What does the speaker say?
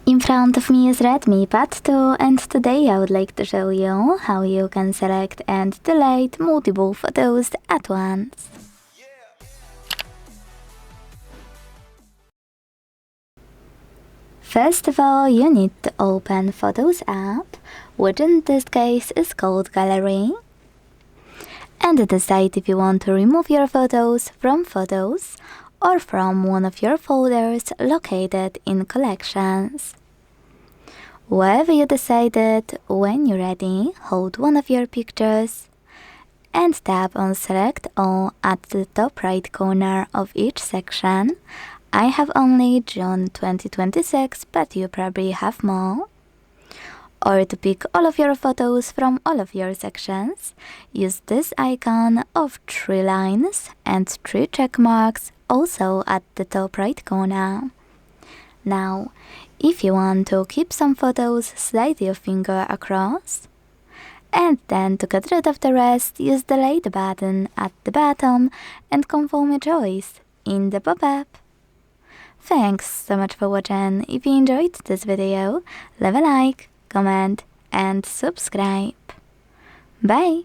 In front of me is REDMI Pad 2, and today I would like to show you how you can select and delete multiple photos at once. First of all, you need to open Photos app, which in this case is called Gallery, and decide if you want to remove your photos from Photos or from one of your folders located in Collections. Wherever you decided, when you're ready, hold one of your pictures and tap on Select All at the top right corner of each section. I have only June 2026, but you probably have more. Or to pick all of your photos from all of your sections, use this icon of 3 lines and 3 check marks also at the top right corner. Now, if you want to keep some photos, slide your finger across. And then to get rid of the rest, use the Delete button at the bottom and confirm your choice in the pop-up. Thanks so much for watching. If you enjoyed this video, leave a like, comment and subscribe. Bye!